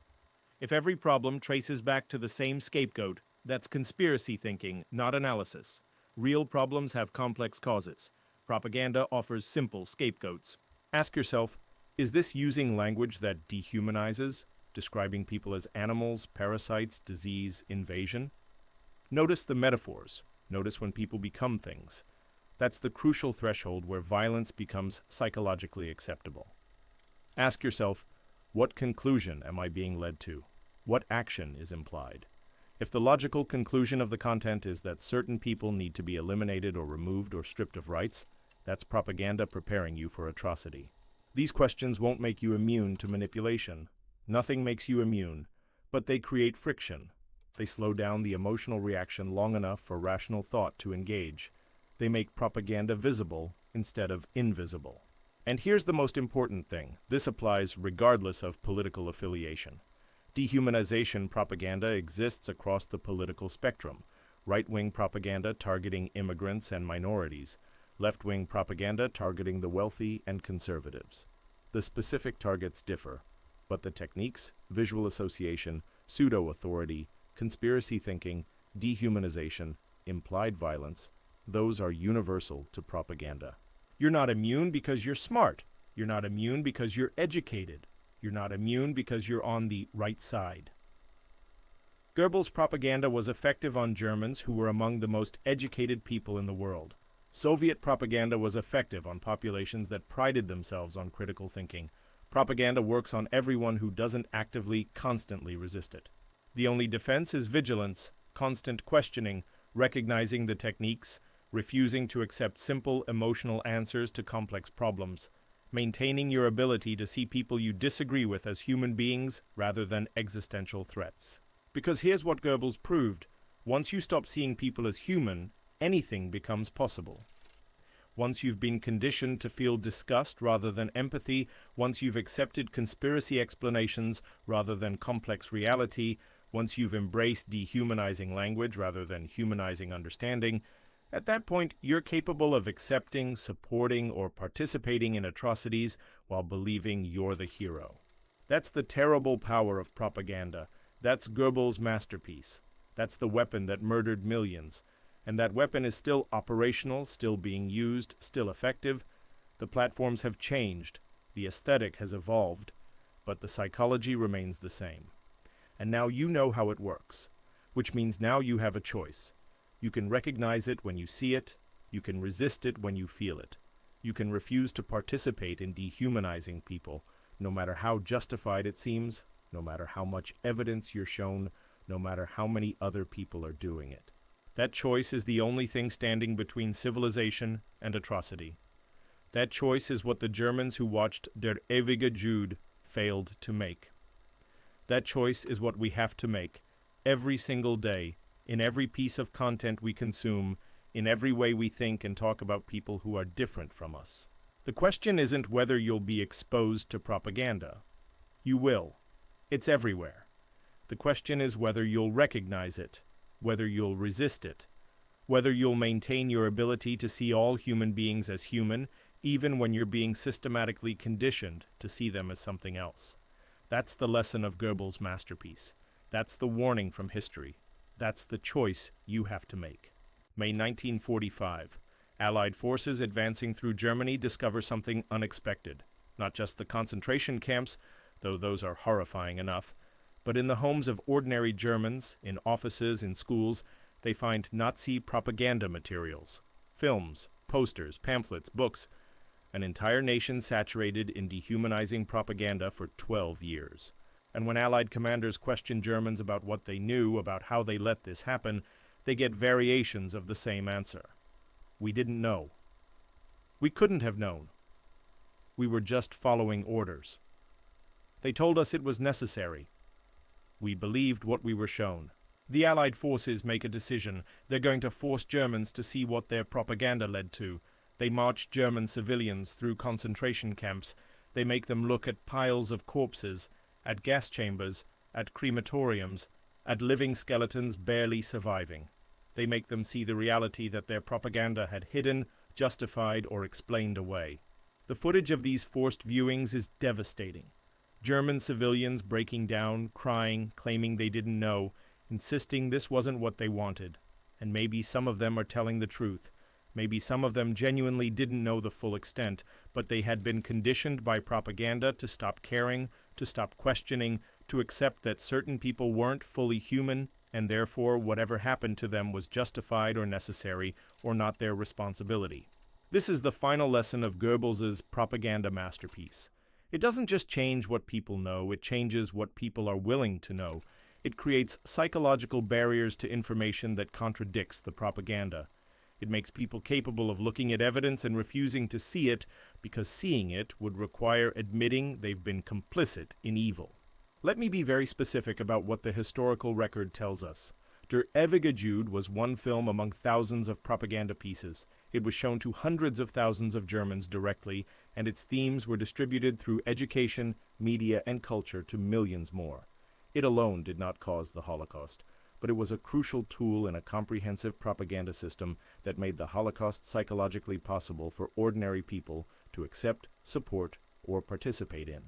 If every problem traces back to the same scapegoat, that's conspiracy thinking, not analysis. Real problems have complex causes. Propaganda offers simple scapegoats. Ask yourself, is this using language that dehumanizes, describing people as animals, parasites, disease, invasion? Notice the metaphors. Notice when people become things. That's the crucial threshold where violence becomes psychologically acceptable. Ask yourself, what conclusion am I being led to? What action is implied? If the logical conclusion of the content is that certain people need to be eliminated or removed or stripped of rights, that's propaganda preparing you for atrocity. These questions won't make you immune to manipulation. Nothing makes you immune, but they create friction. They slow down the emotional reaction long enough for rational thought to engage. They make propaganda visible instead of invisible. And here's the most important thing. This applies regardless of political affiliation. Dehumanization propaganda exists across the political spectrum. Right-wing propaganda targeting immigrants and minorities. Left-wing propaganda targeting the wealthy and conservatives. The specific targets differ, but the techniques, visual association, pseudo-authority, conspiracy thinking, dehumanization, implied violence, those are universal to propaganda. You're not immune because you're smart. You're not immune because you're educated. You're not immune because you're on the right side. Goebbels' propaganda was effective on Germans who were among the most educated people in the world. Soviet propaganda was effective on populations that prided themselves on critical thinking. Propaganda works on everyone who doesn't actively, constantly resist it. The only defense is vigilance, constant questioning, recognizing the techniques, refusing to accept simple, emotional answers to complex problems, maintaining your ability to see people you disagree with as human beings rather than existential threats. Because here's what Goebbels proved. Once you stop seeing people as human, anything becomes possible. Once you've been conditioned to feel disgust rather than empathy, once you've accepted conspiracy explanations rather than complex reality, once you've embraced dehumanizing language rather than humanizing understanding, at that point you're capable of accepting, supporting, or participating in atrocities while believing you're the hero. That's the terrible power of propaganda. That's Goebbels' masterpiece. That's the weapon that murdered millions. And that weapon is still operational, still being used, still effective. The platforms have changed. The aesthetic has evolved. But the psychology remains the same. And now you know how it works, which means now you have a choice. You can recognize it when you see it. You can resist it when you feel it. You can refuse to participate in dehumanizing people, no matter how justified it seems, no matter how much evidence you're shown, no matter how many other people are doing it. That choice is the only thing standing between civilization and atrocity. That choice is what the Germans who watched Der Ewige Jude failed to make. That choice is what we have to make every single day, in every piece of content we consume, in every way we think and talk about people who are different from us. The question isn't whether you'll be exposed to propaganda. You will. It's everywhere. The question is whether you'll recognize it, whether you'll resist it, whether you'll maintain your ability to see all human beings as human, even when you're being systematically conditioned to see them as something else. That's the lesson of Goebbels' masterpiece. That's the warning from history. That's the choice you have to make. May 1945. Allied forces advancing through Germany discover something unexpected. Not just the concentration camps, though those are horrifying enough, but in the homes of ordinary Germans, in offices, in schools, they find Nazi propaganda materials, films, posters, pamphlets, books, an entire nation saturated in dehumanizing propaganda for 12 years. And when Allied commanders question Germans about what they knew, about how they let this happen, they get variations of the same answer. We didn't know. We couldn't have known. We were just following orders. They told us it was necessary. We believed what we were shown. The Allied forces make a decision. They're going to force Germans to see what their propaganda led to. They march German civilians through concentration camps. They make them look at piles of corpses, at gas chambers, at crematoriums, at living skeletons barely surviving. They make them see the reality that their propaganda had hidden, justified, or explained away. The footage of these forced viewings is devastating. German civilians breaking down, crying, claiming they didn't know, insisting this wasn't what they wanted. And maybe some of them are telling the truth. Maybe some of them genuinely didn't know the full extent, but they had been conditioned by propaganda to stop caring, to stop questioning, to accept that certain people weren't fully human, and therefore whatever happened to them was justified or necessary, or not their responsibility. This is the final lesson of Goebbels' propaganda masterpiece. It doesn't just change what people know, it changes what people are willing to know. It creates psychological barriers to information that contradicts the propaganda. It makes people capable of looking at evidence and refusing to see it, because seeing it would require admitting they've been complicit in evil. Let me be very specific about what the historical record tells us. Der Ewige Jude was one film among thousands of propaganda pieces. It was shown to hundreds of thousands of Germans directly, and its themes were distributed through education, media, and culture to millions more. It alone did not cause the Holocaust, but it was a crucial tool in a comprehensive propaganda system that made the Holocaust psychologically possible for ordinary people to accept, support, or participate in.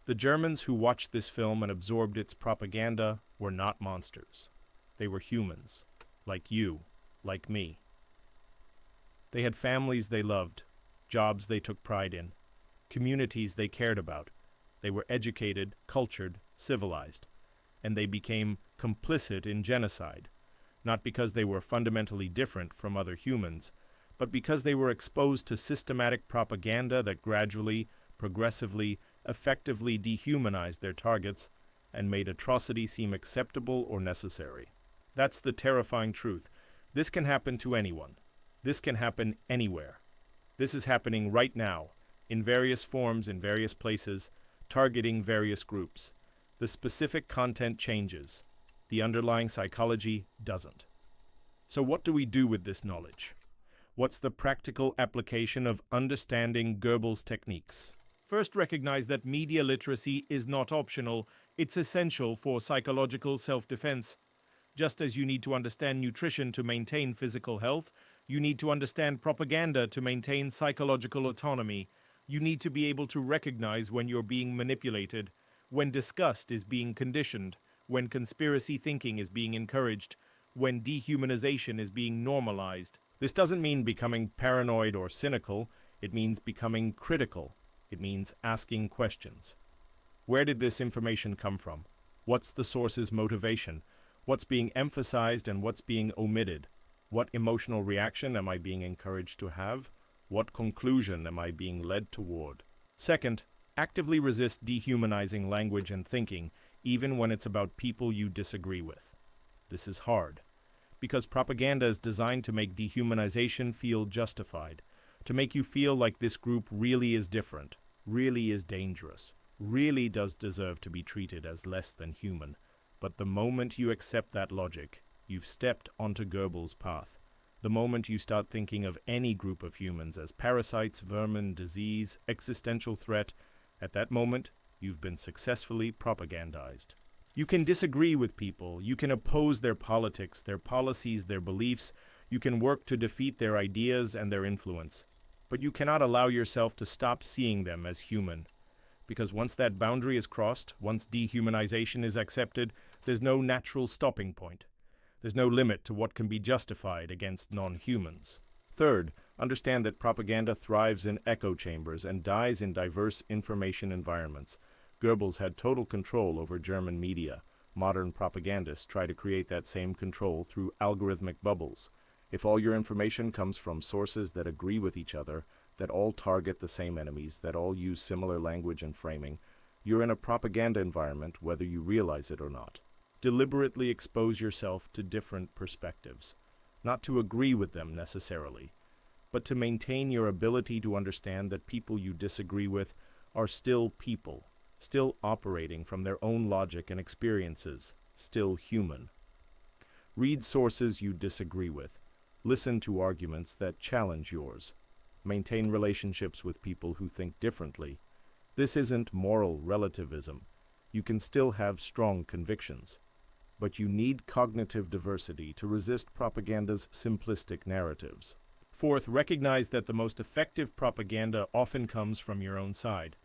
The Germans who watched this film and absorbed its propaganda were not monsters. They were humans, like you, like me. They had families they loved, jobs they took pride in, communities they cared about. They were educated, cultured, civilized, and they became complicit in genocide, not because they were fundamentally different from other humans, but because they were exposed to systematic propaganda that gradually, progressively, effectively dehumanized their targets and made atrocity seem acceptable or necessary. That's the terrifying truth. This can happen to anyone. This can happen anywhere. This is happening right now, in various forms, in various places, targeting various groups. The specific content changes. The underlying psychology doesn't. So what do we do with this knowledge? What's the practical application of understanding Goebbels' techniques? First, recognize that media literacy is not optional. It's essential for psychological self-defense. Just as you need to understand nutrition to maintain physical health, you need to understand propaganda to maintain psychological autonomy. You need to be able to recognize when you're being manipulated, when disgust is being conditioned, when conspiracy thinking is being encouraged, when dehumanization is being normalized. This doesn't mean becoming paranoid or cynical. It means becoming critical. It means asking questions. Where did this information come from? What's the source's motivation? What's being emphasized and what's being omitted? What emotional reaction am I being encouraged to have? What conclusion am I being led toward? Second, actively resist dehumanizing language and thinking, even when it's about people you disagree with. This is hard, because propaganda is designed to make dehumanization feel justified, to make you feel like this group really is different, really is dangerous, really does deserve to be treated as less than human. But the moment you accept that logic, you've stepped onto Goebbels' path. The moment you start thinking of any group of humans as parasites, vermin, disease, existential threat, at that moment, you've been successfully propagandized. You can disagree with people, you can oppose their politics, their policies, their beliefs, you can work to defeat their ideas and their influence. But you cannot allow yourself to stop seeing them as human. Because once that boundary is crossed, once dehumanization is accepted, there's no natural stopping point. There's no limit to what can be justified against non-humans. Third, understand that propaganda thrives in echo chambers and dies in diverse information environments. Goebbels had total control over German media. Modern propagandists try to create that same control through algorithmic bubbles. If all your information comes from sources that agree with each other, that all target the same enemies, that all use similar language and framing, you're in a propaganda environment whether you realize it or not. Deliberately expose yourself to different perspectives, not to agree with them necessarily, but to maintain your ability to understand that people you disagree with are still people, still operating from their own logic and experiences, still human. Read sources you disagree with. Listen to arguments that challenge yours. Maintain relationships with people who think differently. This isn't moral relativism. You can still have strong convictions. But you need cognitive diversity to resist propaganda's simplistic narratives. Fourth, recognize that the most effective propaganda often comes from your own side.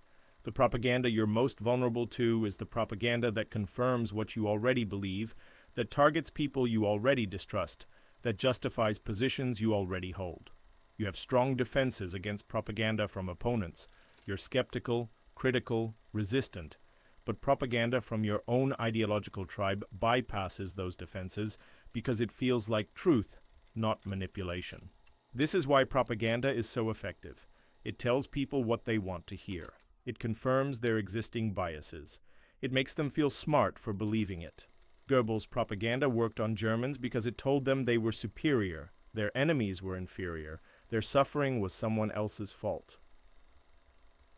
The propaganda you're most vulnerable to is the propaganda that confirms what you already believe, that targets people you already distrust, that justifies positions you already hold. You have strong defenses against propaganda from opponents. You're skeptical, critical, resistant. But propaganda from your own ideological tribe bypasses those defenses because it feels like truth, not manipulation. This is why propaganda is so effective. It tells people what they want to hear. It confirms their existing biases. It makes them feel smart for believing it. Goebbels' propaganda worked on Germans because it told them they were superior, their enemies were inferior, their suffering was someone else's fault.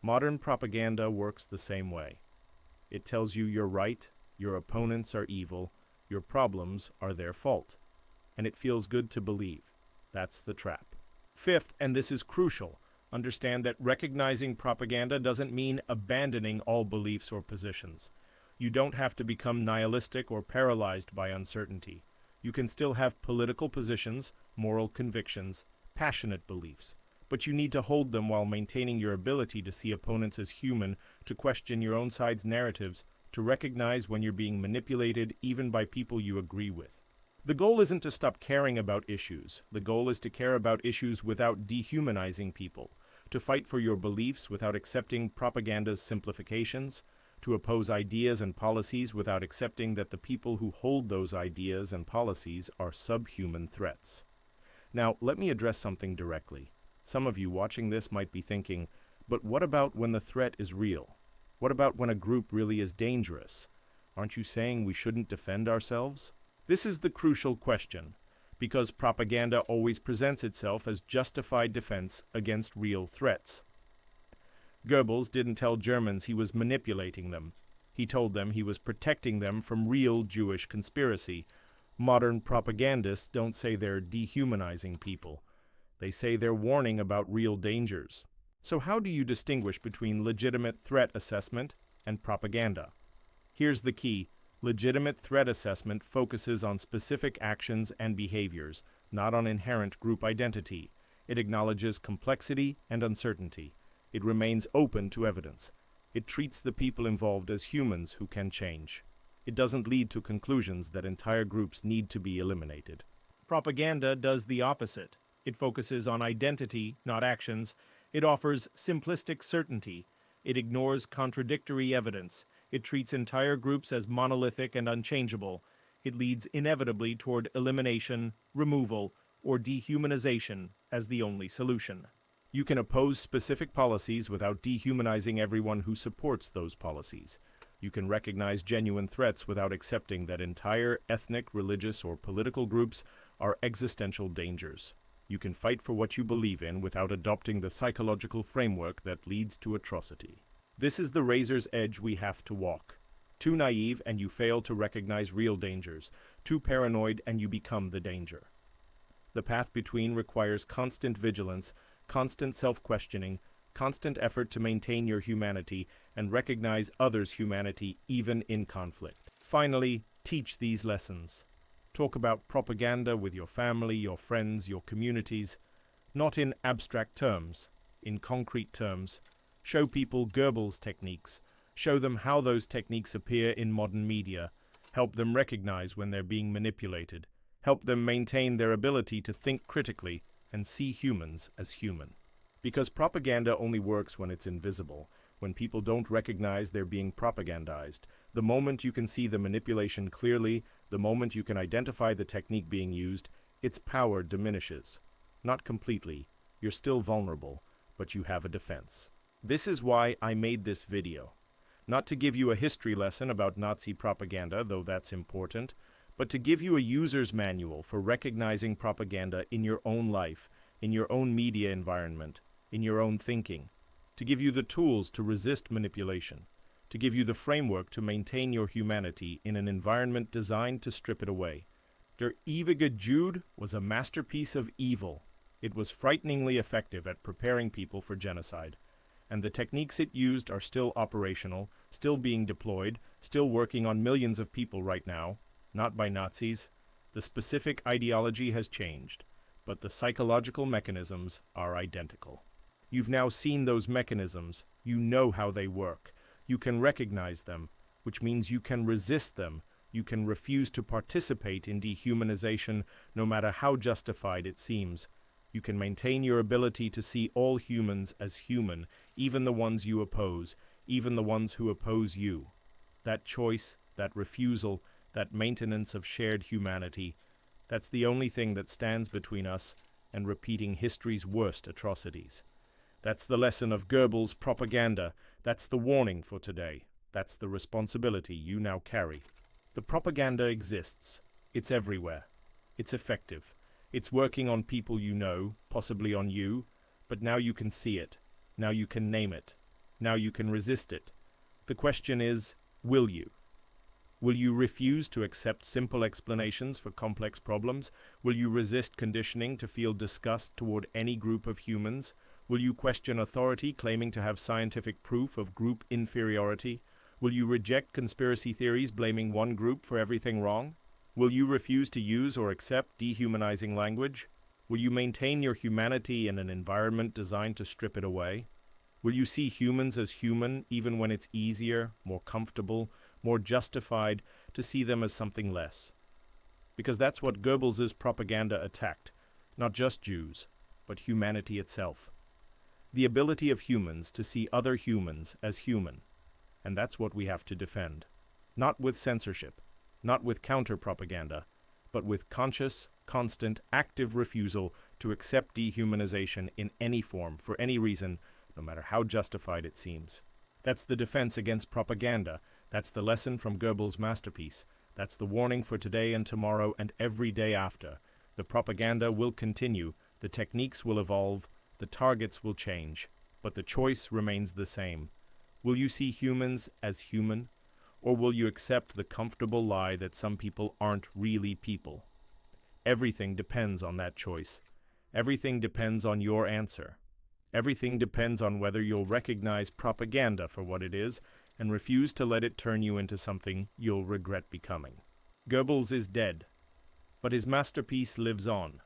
Modern propaganda works the same way. It tells you you're right, your opponents are evil, your problems are their fault. And it feels good to believe. That's the trap. Fifth, and this is crucial, understand that recognizing propaganda doesn't mean abandoning all beliefs or positions. You don't have to become nihilistic or paralyzed by uncertainty. You can still have political positions, moral convictions, passionate beliefs, but you need to hold them while maintaining your ability to see opponents as human, to question your own side's narratives, to recognize when you're being manipulated even by people you agree with. The goal isn't to stop caring about issues. The goal is to care about issues without dehumanizing people, to fight for your beliefs without accepting propaganda's simplifications, to oppose ideas and policies without accepting that the people who hold those ideas and policies are subhuman threats. Now, let me address something directly. Some of you watching this might be thinking, but what about when the threat is real? What about when a group really is dangerous? Aren't you saying we shouldn't defend ourselves? This is the crucial question, because propaganda always presents itself as justified defense against real threats. Goebbels didn't tell Germans he was manipulating them. He told them he was protecting them from real Jewish conspiracy. Modern propagandists don't say they're dehumanizing people. They say they're warning about real dangers. So how do you distinguish between legitimate threat assessment and propaganda? Here's the key. Legitimate threat assessment focuses on specific actions and behaviors, not on inherent group identity. It acknowledges complexity and uncertainty. It remains open to evidence. It treats the people involved as humans who can change. It doesn't lead to conclusions that entire groups need to be eliminated. Propaganda does the opposite. It focuses on identity, not actions. It offers simplistic certainty. It ignores contradictory evidence. It treats entire groups as monolithic and unchangeable. It leads inevitably toward elimination, removal, or dehumanization as the only solution. You can oppose specific policies without dehumanizing everyone who supports those policies. You can recognize genuine threats without accepting that entire ethnic, religious, or political groups are existential dangers. You can fight for what you believe in without adopting the psychological framework that leads to atrocity. This is the razor's edge we have to walk. Too naive and you fail to recognize real dangers. Too paranoid and you become the danger. The path between requires constant vigilance, constant self-questioning, constant effort to maintain your humanity and recognize others' humanity even in conflict. Finally, teach these lessons. Talk about propaganda with your family, your friends, your communities, not in abstract terms, in concrete terms. Show people Goebbels' techniques. Show them how those techniques appear in modern media. Help them recognize when they're being manipulated. Help them maintain their ability to think critically and see humans as human. Because propaganda only works when it's invisible, when people don't recognize they're being propagandized. The moment you can see the manipulation clearly, the moment you can identify the technique being used, its power diminishes. Not completely. You're still vulnerable, but you have a defense. This is why I made this video. Not to give you a history lesson about Nazi propaganda, though that's important, but to give you a user's manual for recognizing propaganda in your own life, in your own media environment, in your own thinking, to give you the tools to resist manipulation, to give you the framework to maintain your humanity in an environment designed to strip it away. Der Ewige Jude was a masterpiece of evil. It was frighteningly effective at preparing people for genocide, and the techniques it used are still operational, still being deployed, still working on millions of people right now, not by Nazis. The specific ideology has changed, but the psychological mechanisms are identical. You've now seen those mechanisms. You know how they work. You can recognize them, which means you can resist them. You can refuse to participate in dehumanization, no matter how justified it seems. You can maintain your ability to see all humans as human, even the ones you oppose, even the ones who oppose you. That choice, that refusal, that maintenance of shared humanity, that's the only thing that stands between us and repeating history's worst atrocities. That's the lesson of Goebbels' propaganda. That's the warning for today. That's the responsibility you now carry. The propaganda exists. It's everywhere. It's effective. It's working on people you know, possibly on you, but now you can see it. Now you can name it. Now you can resist it. The question is, will you? Will you refuse to accept simple explanations for complex problems? Will you resist conditioning to feel disgust toward any group of humans? Will you question authority claiming to have scientific proof of group inferiority? Will you reject conspiracy theories blaming one group for everything wrong? Will you refuse to use or accept dehumanizing language? Will you maintain your humanity in an environment designed to strip it away? Will you see humans as human even when it's easier, more comfortable, more justified to see them as something less? Because that's what Goebbels' propaganda attacked, not just Jews, but humanity itself. The ability of humans to see other humans as human. And that's what we have to defend. Not with censorship, not with counter-propaganda, but with conscious, constant, active refusal to accept dehumanization in any form, for any reason, no matter how justified it seems. That's the defense against propaganda. That's the lesson from Goebbels' masterpiece. That's the warning for today and tomorrow and every day after. The propaganda will continue, the techniques will evolve, the targets will change, but the choice remains the same. Will you see humans as human? Or will you accept the comfortable lie that some people aren't really people? Everything depends on that choice. Everything depends on your answer. Everything depends on whether you'll recognize propaganda for what it is and refuse to let it turn you into something you'll regret becoming. Goebbels is dead, but his masterpiece lives on.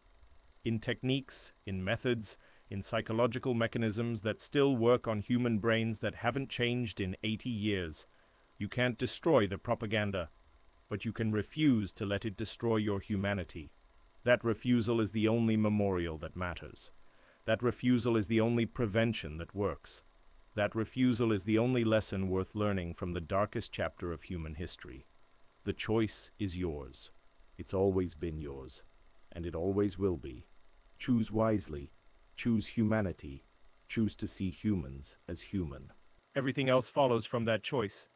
In techniques, in methods, in psychological mechanisms that still work on human brains that haven't changed in 80 years. You can't destroy the propaganda, but you can refuse to let it destroy your humanity. That refusal is the only memorial that matters. That refusal is the only prevention that works. That refusal is the only lesson worth learning from the darkest chapter of human history. The choice is yours. It's always been yours, and it always will be. Choose wisely. Choose humanity. Choose to see humans as human. Everything else follows from that choice.